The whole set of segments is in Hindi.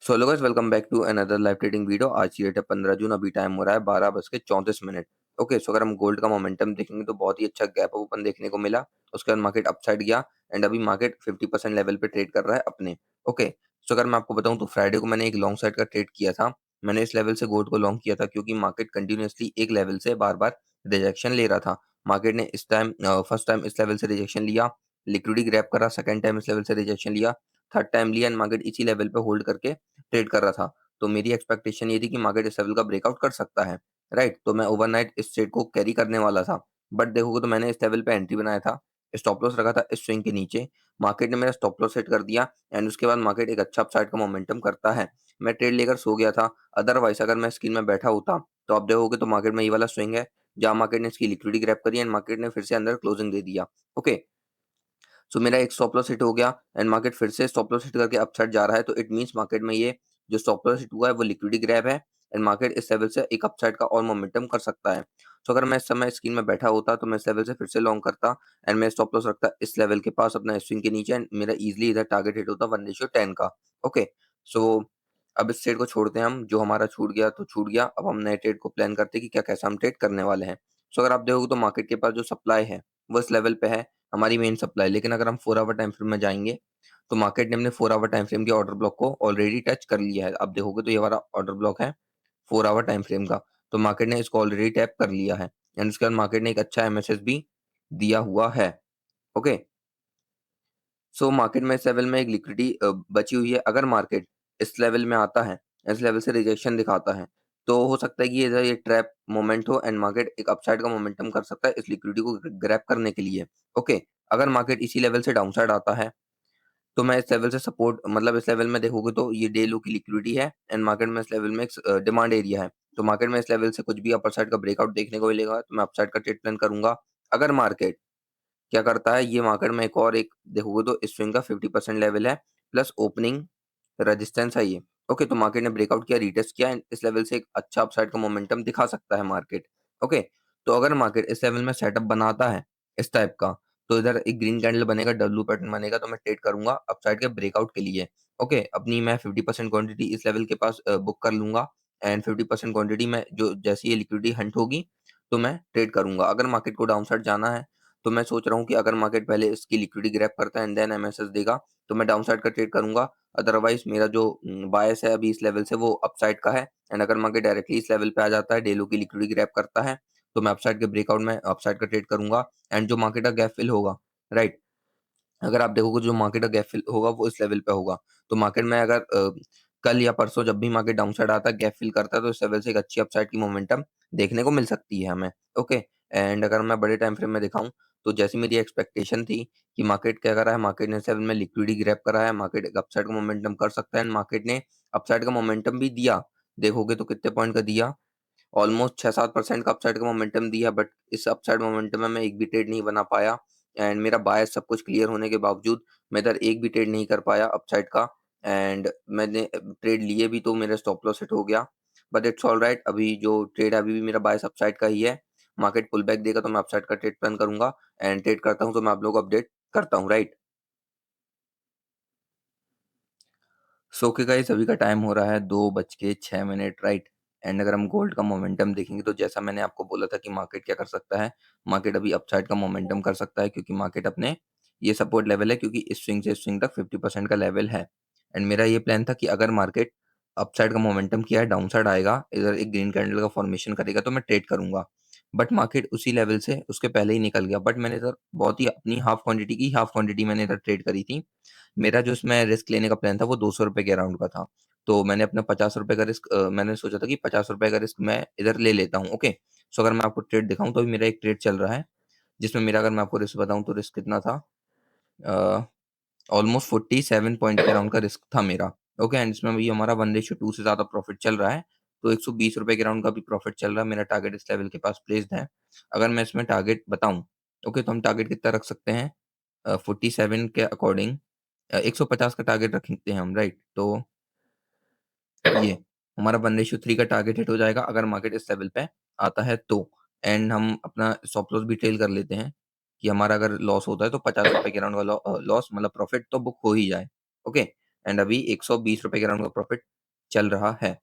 So hello guys, welcome back to another live trading video. आज की डेट है 15 जून। अभी टाइम हो रहा है 12:34। ओके, सो अगर हम गोल्ड का मोमेंटम देखेंगे तो बहुत ही अच्छा गैप ओपन देखने को मिला। उसके बाद मार्केट अपसाइड गया एंड अभी मार्केट 50% लेवल पे ट्रेड कर रहा है अपने। ओके, सो अगर मैं आपको बताऊं तो फ्राइडे को मैंने एक लॉन्ग साइड का ट्रेड किया था। मैंने इस लेवल से गोल्ड को लॉन्ग किया था क्योंकि मार्केट कंटिन्यूअसली एक लेवल से बार बार रिजेक्शन ले रहा था। मार्केट ने इस टाइम फर्स्ट टाइम इस लेवल से रिजेक्शन लिया, लिक्विडिटी ग्रैब करा, सेकंड टाइम इस लेवल से रिजेक्शन लिया, थर्ड टाइम लिया एंड मार्केट इसी लेवल पे होल्ड करके ट्रेड कर रहा था। तो मेरी एक्सपेक्टेशन ये थी कि मार्केट इस लेवल का ब्रेकआउट कर सकता है, राइट? तो मैं ओवरनाइट इस ट्रेड को कैरी करने वाला था। बट देखोगे तो मैंने इस लेवल पे एंट्री बनाया था, स्टॉप लॉस रखा था इस स्विंग के नीचे। मार्केट ने मेरा स्टॉप लॉस सेट कर दिया एंड उसके बाद मार्केट एक अच्छा अपसाइड का मोमेंटम करता है। मैं ट्रेड लेकर सो गया था। अदरवाइज अगर मैं स्क्रीन में बैठा होता तो आप देखोगे तो मार्केट में ये वाला स्विंग है जहां मार्केट ने इसकी लिक्विडिटी ग्रैब करी एंड मार्केट ने फिर से अंदर क्लोजिंग दे दिया। ओके, सो मेरा एक स्टॉप लॉस हिट हो गया एंड मार्केट फिर से स्टॉप लॉस हिट करके अपसाइड जा रहा है। तो इट मींस मार्केट में ये जो स्टॉप लॉस हिट हुआ है वो लिक्विडिटी ग्रैब है एंड मार्केट इस लेवल से एक अपसाइड का और मोमेंटम कर सकता है। तो अगर मैं इस समय स्क्रीन में बैठा होता तो मैं इस लेवल से फिर से लॉन्ग करता एंड मैं स्टॉप लॉस रखता इस लेवल के पास अपना स्विंग के नीचे एंड मेरा इजिली इधर टारगेट हिट होता 1:10 का। ओके, सो अब इस ट्रेड को छोड़ते हैं हम। जो हमारा छूट गया तो छूट गया। अब हम नए ट्रेड को प्लान करते हैं कि क्या कैसा हम ट्रेड करने वाले हैं। सो अगर आप देखोगे तो मार्केट के पास जो सप्लाई है वो इस लेवल पे है, हमारी मेन सप्लाई। लेकिन अगर हम 4 आवर टाइम फ्रेम में जाएंगे तो मार्केट ने अपने 4 आवर टाइम फ्रेम के ऑर्डर ब्लॉक को ऑलरेडी टच कर लिया है। आप देखोगे तो ये हमारा ऑर्डर ब्लॉक है 4 आवर टाइम फ्रेम का। तो मार्केट ने इसको ऑलरेडी टैप कर लिया है एंड उसके बाद मार्केट ने एक अच्छा एमएसएस भी दिया हुआ है। ओके, सो मार्केट में इस लेवल में एक लिक्विडिटी बची हुई है। अगर मार्केट इस लेवल में आता है, इस लेवल से रिजेक्शन दिखाता है, तो हो सकता है कि इधर ये ट्रैप मोमेंट हो एंड मार्केट एक अपसाइड का मोमेंटम कर सकता है इस लिक्विडिटी को ग्रैब करने के लिए। ओके, अगर मार्केट इसी लेवल से डाउनसाइड आता है तो मैं इस लेवल से सपोर्ट, मतलब इस लेवल में देखोगे तो ये डे लो की लिक्विडिटी है एंड मार्केट में इस लेवल में एक डिमांड एरिया है। तो मार्केट में इस लेवल से कुछ भी अपर साइड का ब्रेकआउट देखने को मिलेगा तो मैं अपसाइड का ट्रेड प्लान करूंगा। अगर मार्केट क्या करता है, ये मार्केट में एक और एक देखोगे तो इस स्विंग का 50% लेवल है प्लस ओपनिंग रेजिस्टेंस है ये। ओके, तो मार्केट ने ब्रेकआउट किया, रीटेस्ट किया एंड इस लेवल से एक अच्छा अपसाइड का मोमेंटम दिखा सकता है मार्केट। ओके, तो अगर मार्केट इस लेवल में सेटअप बनाता है इस टाइप का, तो इधर एक ग्रीन कैंडल बनेगा, डब्ल्यू पैटर्न बनेगा, तो मैं ट्रेड करूंगा अपसाइड के ब्रेकआउट के लिए। ओके, अपनी मैं 50% क्वांटिटी इस लेवल के पास बुक कर लूंगा एंड 50% क्वांटिटी में जो जैसी ये लिक्विडिटी हंट होगी तो मैं ट्रेड करूंगा। अगर मार्केट को डाउन साइड जाना है तो मैं सोच रहा हूँ कि अगर मार्केट पहले इसकी लिक्विडिटी ग्रैब करता है एंड देन एमएसएस देगा तो मैं डाउन साइड का ट्रेड करूंगा। अदरवाइज मेरा जो बायस है अभी इस लेवल से वो अपसाइड का है एंड अगर मार्केट डायरेक्टली इस लेवल पे आ जाता है, डेलो की लिक्विडिटी ग्रैब करता है, तो मैं अपसाइड के ब्रेकआउट में अपसाइड का ट्रेड करूंगा एंड जो मार्केट का गैप फिल होगा, राइट? अगर आप देखोगे जो मार्केट का गैप फिल होगा वो इस लेवल पे होगा। तो मार्केट में अगर कल या परसों जब भी मार्केट डाउन साइड आता है, गैप फिल करता है, तो इस लेवल से एक अच्छी अपसाइड की मोमेंटम देखने को मिल सकती है हमें। ओके, एंड अगर मैं बड़े टाइम फ्रेम में दिखाऊं तो जैसी मेरी एक्सपेक्टेशन थी कि मार्केट क्या करा है, मार्केट ने इस लेवल में लिक्विडिटी ग्रैब करा है, मार्केट एक अपसाइड का मोमेंटम कर सकता है एंड मार्केट ने अपसाइड का मोमेंटम भी दिया। देखोगे तो कितने पॉइंट का दिया, ऑलमोस्ट 6-7% का अपसाइड का मोमेंटम दिया। बट इस अपसाइड मोमेंटम में मैं एक भी ट्रेड नहीं बना पाया एंड मेरा बायस सब कुछ क्लियर होने के बावजूद मैं इधर एक भी ट्रेड नहीं कर पाया अपसाइड का एंड मैंने ट्रेड लिए भी तो मेरा स्टॉप लॉस हिट हो गया। बट इट्स ऑल राइट, अभी जो ट्रेड है अभी भी मेरा बायस अपसाइड का ही है। मार्केट पुल बैक देगा तो मैं अपसाइड का ट्रेड प्लान करूंगा एंड ट्रेड करता हूं तो मैं आप लोगों को अपडेट करता हूं, राइट? सो ओके गाइस, अभी का टाइम हो रहा है 2:06, राइट? एंड अगर हम गोल्ड का मोमेंटम देखेंगे तो जैसा मैंने आपको बोला था कि मार्केट क्या कर सकता है, मार्केट अभी अपसाइड का मोमेंटम कर सकता है क्योंकि मार्केट अपने ये सपोर्ट लेवल है, क्योंकि इस स्विंग से इस स्विंग तक 50% का लेवल है। एंड मेरा ये प्लान था कि अगर मार्केट अपसाइड का मोमेंटम किया है, डाउन साइड आएगा, इधर एक ग्रीन कैंडल का फॉर्मेशन करेगा तो मैं ट्रेड करूंगा। बट मार्केट उसी लेवल से उसके पहले ही निकल गया। बट मैंने इधर बहुत ही अपनी हाफ क्वांटिटी मैंने इधर ट्रेड करी थी। मेरा जो इसमें रिस्क लेने का प्लान था वो ₹200 के अराउंड का था। तो मैंने अपना ₹50 का रिस्क मैंने सोचा था कि ₹50 का रिस्क मैं इधर ले लेता हूँ, ओके? सो अगर मैं आपको ट्रेड दिखाऊँ तो अभी मेरा एक ट्रेड चल रहा है, जिसमें मेरा अगर मैं आपको रिस्क बताऊँ तो रिस्क कितना था, अ, ऑलमोस्ट 47 पॉइंट के अराउंड का रिस्क था मेरा, ओके? एंड इसमें भी हमारा 1:2 से ज़्यादा प्रॉफिट चल रहा है, तो ₹120 के अराउंड का भी प्रॉफिट चल रहा है। मेरा टारगेट इस लेवल के पास प्लेस्ड है। अगर मैं इसमें टारगेट बताऊँ, ओके, तो हम टारगेट कितना रख सकते हैं? 47 के अकॉर्डिंग 150 का टारगेट रखते हैं हम, राइट? तो ये हमारा 1:3 का टारगेट हिट हो जाएगा अगर मार्केट इस लेवल पे आता है तो। एंड हम अपना स्टॉप लॉस भी टेल कर लेते हैं कि हमारा अगर लॉस होता है तो ₹50 के अराउंड का लॉस, मतलब प्रॉफिट तो बुक हो ही जाए, ओके? एंड अभी ₹120 के अराउंड का प्रॉफिट चल रहा है।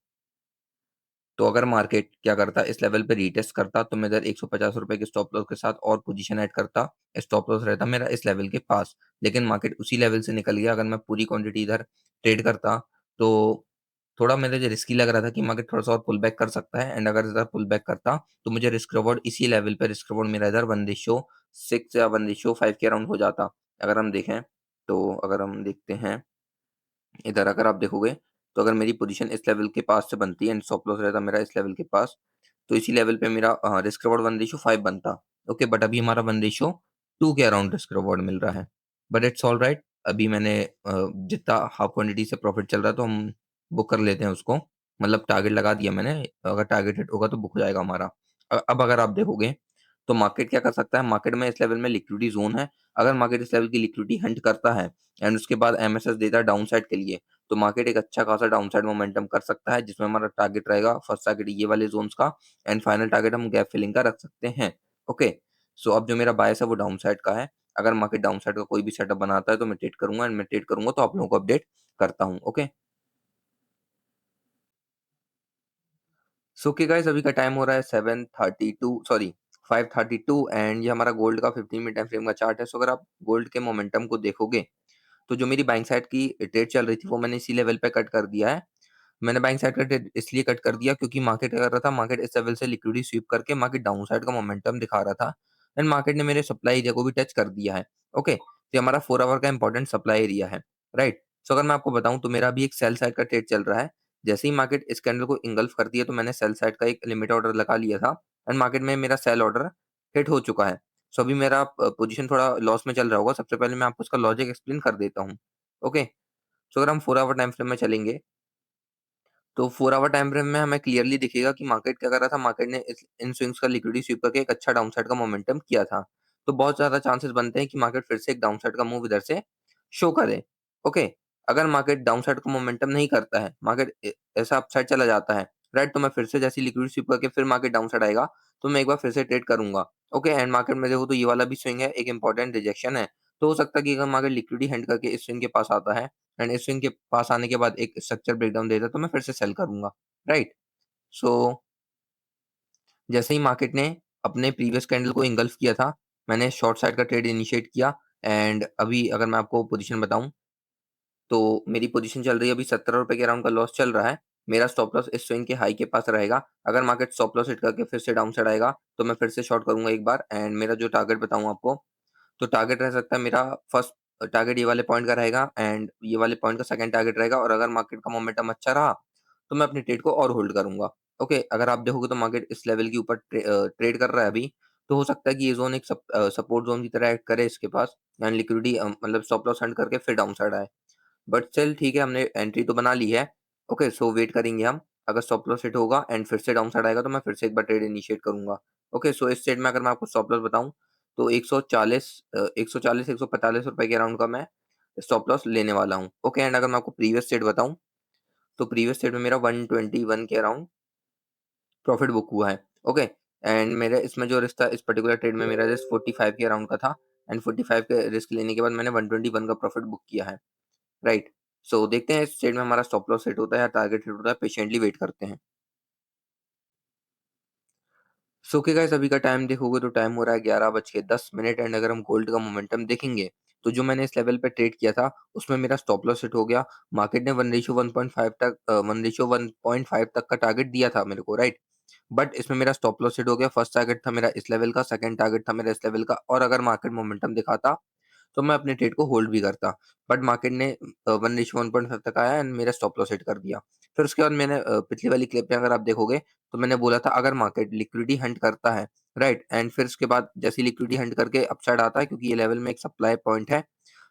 तो अगर मार्केट क्या करता, इस लेवल पे रीटेस्ट करता, तो मैं इधर ₹150 के स्टॉप लॉस के साथ और पोजीशन ऐड करता। स्टॉप लॉस रहता मेरा इस लेवल के पास। लेकिन मार्केट उसी लेवल से निकल गया। अगर मैं पूरी क्वांटिटी इधर ट्रेड करता, तो थोड़ा मेरे लिए रिस्की लग रहा था कि मार्केट थोड़ा-सा और पुल बैक कर सकता है, एंड अगर इधर पुल बैक करता, तो मुझे रिस्क रिवॉर्ड इसी लेवल पे रिस्क रिवॉर्ड मेरा इधर 1:6 या 1:5 के अराउंड हो जाता। अगर हम देखें, तो अगर हम देखते हैं इधर, अगर आप देखोगे, तो अगर मेरी पोजीशन इस लेवल के पास से बनती है एंड स्टॉप लॉस रहता मेरा इस लेवल के पास, तो इसी लेवल पे मेरा रिस्क रिवॉर्ड 1:5 बनता। ओके, बट अभी हमारा 1:2 के अराउंड रिस्क रिवॉर्ड मिल रहा है। But it's alright. अभी मैंने जितना हाफ क्वांटिटी से प्रॉफिट चल रहा है, तो हम बुक कर लेते हैं उसको। मतलब टारगेट लगा दिया मैंने, अगर टारगेट हिट होगा तो बुक हो जाएगा हमारा। अब अगर आप देखोगे, तो मार्केट क्या कर सकता है, मार्केट में इस लेवल में लिक्विडिटी ज़ोन है। अगर मार्केट इस लेवल की लिक्विडिटी हंट करता है एंड उसके बाद एमएसएस देता है डाउनसाइड के लिए, तो मार्केट एक अच्छा खासा डाउनसाइड मोमेंटम कर सकता है, जिसमें हमारा टारगेट रहेगा फर्स्ट टारगेट ये वाले ज़ोन्स का, एंड फाइनल टारगेट हम गैप फिलिंग का रख सकते हैं। ओके, सो अब जो मेरा बायस है वो डाउनसाइड का है। अगर मार्केट डाउनसाइड का कोई भी सेटअप बनाता है, तो मैं ट्रेड करूँगा, एंड मैं ट्रेड करूँगा तो आप लोगों को अपडेट करता हूँ। ओके। सो ओके गाइस, अभी का टाइम हो रहा है 7:32, सॉरी 5:32, एंड ये हमारा गोल्ड का 15 मिनट टाइम फ्रेम का चार्ट है। सो अगर आप गोल्ड के मोमेंटम को देखोगे, तो जो मेरी बाइंग साइड की ट्रेड चल रही थी, वो मैंने इसी लेवल पे कट कर दिया है। मैंने बाइंग साइड का ट्रेड इसलिए कट कर दिया, क्योंकि मार्केट क्या कर रहा था, मार्केट इस लेवल से लिक्विडिटी स्वीप करके मार्केट डाउन साइड का मोमेंटम दिखा रहा था, एंड मार्केट ने मेरे सप्लाई एरिया को भी टच कर दिया है। ओके, तो ये हमारा 4 आवर का इंपॉर्टेंट सप्लाई एरिया है, राइट। सो अगर मैं आपको बताऊं, तो मेरा अभी एक सेल साइड का ट्रेड चल रहा है। जैसे ही मार्केट इस कैंडल को इंगल्फ करती है, तो मैंने सेल साइड का एक लिमिट ऑर्डर लगा लिया था, एंड मार्केट में मेरा सेल ऑर्डर हिट हो चुका है। सो अभी मेरा पोजीशन थोड़ा लॉस में चल रहा होगा। सबसे पहले मैं आपको उसका लॉजिक एक्सप्लेन कर देता हूँ। ओके, सो अगर हम 4 आवर टाइम फ्रेम में चलेंगे, तो 4 आवर टाइम फ्रेम में हमें क्लियरली दिखेगा कि मार्केट क्या कर रहा था, मार्केट ने इस इन स्विंग्स का लिक्विडिटी स्वीप करके एक अच्छा डाउनसाइड का मोमेंटम किया था। तो बहुत ज़्यादा चांसेस बनते हैं कि मार्केट फिर से एक डाउनसाइड का मूव इधर से शो करे। ओके, अगर मार्केट डाउनसाइड का मोमेंटम नहीं करता है, मार्केट ऐसा अपसाइड चला जाता है, राइट, तो मैं फिर से जैसे लिक्विडिटी स्वीप करके फिर मार्केट डाउनसाइड आएगा, तो मैं एक बार फिर से ट्रेड करूंगा। ओके, एंड मार्केट में देखो तो ये वाला भी स्विंग है, एक इंपॉर्टेंट रिजेक्शन है। तो हो सकता है कि अगर मार्केट लिक्विडिटी हैंड करके इस स्विंग के पास आता है, एंड इस स्विंग के पास आने के बाद एक स्ट्रक्चर ब्रेकडाउन देता है, तो मैं फिर से सेल करूंगा, राइट। सो जैसे ही मार्केट ने अपने प्रीवियस कैंडल को इंगल्फ किया था, मैंने शॉर्ट साइड का ट्रेड इनिशिएट किया, एंड अभी अगर मैं आपको पोजीशन बताऊं, तो मेरी पोजीशन चल रही है अभी ₹17 के अराउंड का लॉस चल रहा है। मेरा स्टॉप लॉस इस स्विंग के हाई के पास रहेगा। अगर मार्केट स्टॉप लॉस हिट करके फिर से डाउन साइड आएगा, तो मैं फिर से शॉर्ट करूंगा एक बार, एंड मेरा जो टारगेट बताऊं आपको, तो टारगेट रह सकता है मेरा फर्स्ट टारगेट ये वाले पॉइंट का रहेगा, एंड ये वाले पॉइंट का सेकंड टारगेट रहेगा, और अगर मार्केट का मोमेंटम अच्छा रहा, तो मैं अपनी ट्रेड को और होल्ड करूंगा। ओके, अगर आप देखोगे तो मार्केट इस लेवल के ऊपर ट्रेड कर रहा है अभी, तो हो सकता है कि ये जोन एक सपोर्ट जोन की तरह एक्ट करे इसके पास, एंड लिक्विडिटी मतलब स्टॉप लॉस हंट करके फिर डाउन साइड आए। बट चल ठीक है, हमने एंट्री तो बना ली है। ओके, सो वेट करेंगे हम। अगर स्टॉप लॉस हिट होगा एंड फिर से डाउन साइड आएगा, तो मैं फिर से एक बार ट्रेड इनिशिएट करूंगा। ओके, सो इस ट्रेड में अगर मैं आपको स्टॉप लॉस बताऊं, तो 140 145 रुपए के अराउंड का मैं स्टॉप लॉस लेने वाला हूँ। ओके, एंड अगर मैं आपको प्रीवियस ट्रेड बताऊं, तो प्रीवियस ट्रेड में मेरा 121 के अराउंड प्रॉफिट बुक हुआ है। ओके, एंड मेरे इसमें जो रिस्क था इस पर्टिकुलर ट्रेड में, मेरा रिस्क 45 के अराउंड का था, एंड 45 के रिस्क लेने के बाद मैंने 121 का प्रॉफिट बुक किया है, राइट। सो देखते हैं इस ट्रेड में हमारा स्टॉप लॉस हिट होता है या टारगेट हिट होता है, पेशेंटली वेट करते हैं। सो ओके गाइस, अभी का टाइम देखोगे तो टाइम हो रहा है 11:10, एंड अगर हम गोल्ड का मोमेंटम देखेंगे, तो जो मैंने इस लेवल पे ट्रेड किया था, उसमें मेरा स्टॉप लॉस हिट हो गया। मार्केट ने 1:1.5 तक 1:1.5 तक का टारगेट दिया था मेरे को, राइट। बट इसमें मेरा स्टॉप लॉस हिट हो गया। फर्स्ट टारगेट था मेरा इस लेवल का, सेकंड टारगेट था मेरा इस लेवल का, और अगर मार्केट मोमेंटम दिखाता, तो मैं अपने ट्रेड को होल्ड भी करता। बट मार्केट ने 1:1.5 तक आया एंड मेरा स्टॉप लॉस हिट कर दिया। फिर उसके बाद मैंने पिछली वाली क्लिप में अगर आप देखोगे, तो मैंने बोला था अगर मार्केट लिक्विडिटी हंट करता है, राइट, एंड फिर उसके बाद जैसे ही लिक्विडिटी हंट करके अपसाइड आता है, क्योंकि ये लेवल में एक सप्लाई पॉइंट है।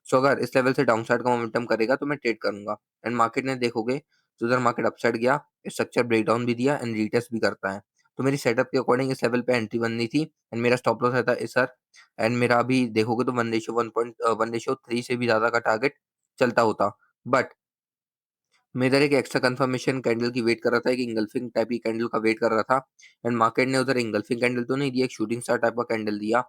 सो अगर इस लेवल से डाउनसाइड का मोमेंटम करेगा, तो मैं ट्रेड करूंगा। एंड मार्केट ने देखोगे, तो उधर मार्केट अपसाइड गया, स्ट्रक्चर ब्रेकडाउन भी दिया एंड रीटेस्ट भी करता है। तो मेरी सेटअप के अकॉर्डिंग इस लेवल पे एंट्री बननी थी, एंड मेरा स्टॉप लॉस रहता इस सर। एंड मेरा अभी देखोगे तो 1:3 से भी ज़्यादा का टारगेट चलता होता। बट मैं इधर एक एक्स्ट्रा कंफर्मेशन कैंडल की वेट कर रहा था, एक इंगल्फिंग टाइप की कैंडल का वेट कर रहा था, एंड मार्केट ने उधर इंगल्फिंग कैंडल तो नहीं दिया, एक शूटिंग स्टार टाइप का कैंडल दिया।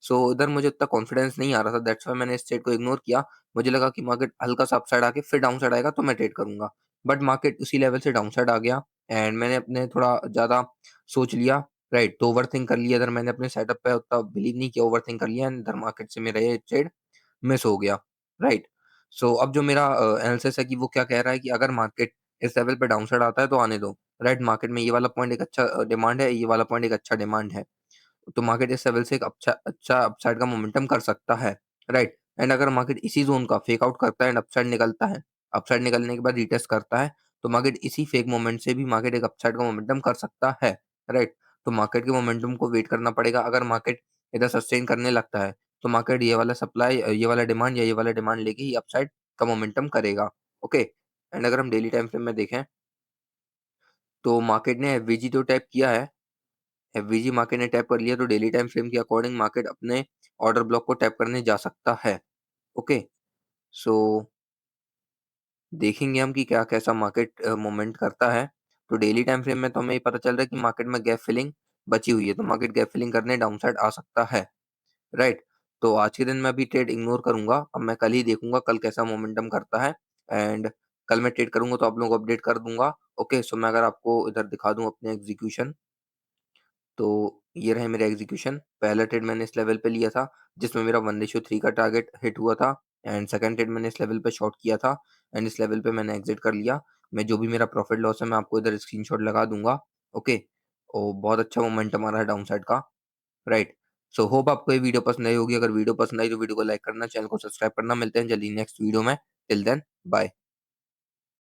सो उधर मुझे उतना कॉन्फिडेंस नहीं आ रहा था, दैट्स व्हाई मैंने इस ट्रेड को इग्नोर किया। मुझे लगा कि मार्केट हल्का सा अपसाइड आके फिर डाउन साइड आएगा, तो मैं ट्रेड करूंगा। बट मार्केट उसी लेवल से डाउन साइड आ गया एंड मैंने अपने थोड़ा ज़्यादा सोच लिया, राइट? तो ओवरथिंक कर लिया, इधर मैंने अपने सेटअप पे उतना बिलीव नहीं किया, ओवरथिंक कर लिया एंड इधर मार्केट से मेरा ये ट्रेड मिस हो गया, राइट? सो अब जो मेरा एनालिसिस है कि वो क्या कह रहा है कि अगर मार्केट इस लेवल पे डाउन साइड आता है तो आने दो, राइट? मार्केट में ये वाला पॉइंट एक अच्छा डिमांड है, ये वाला पॉइंट एक अच्छा डिमांड है। तो मार्केट इस लेवल से एक अच्छा अच्छा अपसाइड का मोमेंटम कर सकता है, राइट? एंड अगर मार्केट इसी ज़ोन का फेक आउट करता है एंड अपसाइड निकलता है, अपसाइड निकलने के बाद रीटेस्ट करता है, तो मार्केट इसी फेक मोमेंट से भी मार्केट एक अपसाइड का मोमेंटम कर सकता है, राइट? तो मार्केट के मोमेंटम को वेट करना पड़ेगा। अगर मार्केट इधर सस्टेन करने लगता है, तो मार्केट ये वाला सप्लाई ये वाला डिमांड या ये वाला डिमांड लेके ही अपसाइड का मोमेंटम करेगा, ओके? एंड अगर हम डेली टाइम फ्रेम में देखें, तो मार्केट ने एफवीजी तो टैप किया है, एफवीजी मार्केट ने टैप कर लिया, तो डेली टाइम फ्रेम के अकॉर्डिंग मार्केट अपने ऑर्डर ब्लॉक को टैप करने जा सकता है, ओके? सो देखेंगे हम कि क्या कैसा मार्केट मूवमेंट करता है। तो डेली टाइम फ्रेम में तो हमें ये पता चल रहा है कि मार्केट में गैप फिलिंग बची हुई है, तो मार्केट गैप फिलिंग करने डाउन साइड आ सकता है, राइट? तो आज के दिन मैं अभी ट्रेड इग्नोर करूंगा, अब मैं कल ही देखूंगा कल कैसा मोमेंटम करता है एंड कल मैं ट्रेड करूंगा तो आप लोगों को अपडेट कर दूंगा, ओके? सो मैं अगर आपको इधर दिखा दूं अपने एग्जीक्यूशन, तो ये रहे मेरे एग्जीक्यूशन। पहला ट्रेड मैंने इस लेवल पे लिया था जिसमें मेरा 1:3 का टारगेट हिट हुआ था एंड सेकंड ट्रेड मैंने इस लेवल पे शॉर्ट किया था एंड इस लेवल पे मैंने एग्जिट कर लिया। मैं जो भी मेरा प्रॉफिट लॉस है मैं आपको इधर स्क्रीनशॉट लगा दूंगा, ओके? और बहुत अच्छा मोमेंटम आ रहा है डाउन साइड का, राइट? सो होप आपको ये वीडियो पसंद आई होगी। अगर वीडियो पसंद आई तो वीडियो को लाइक करना, चैनल को सब्सक्राइब करना। मिलते हैं जल्दी नेक्स्ट वीडियो में। Till then bye.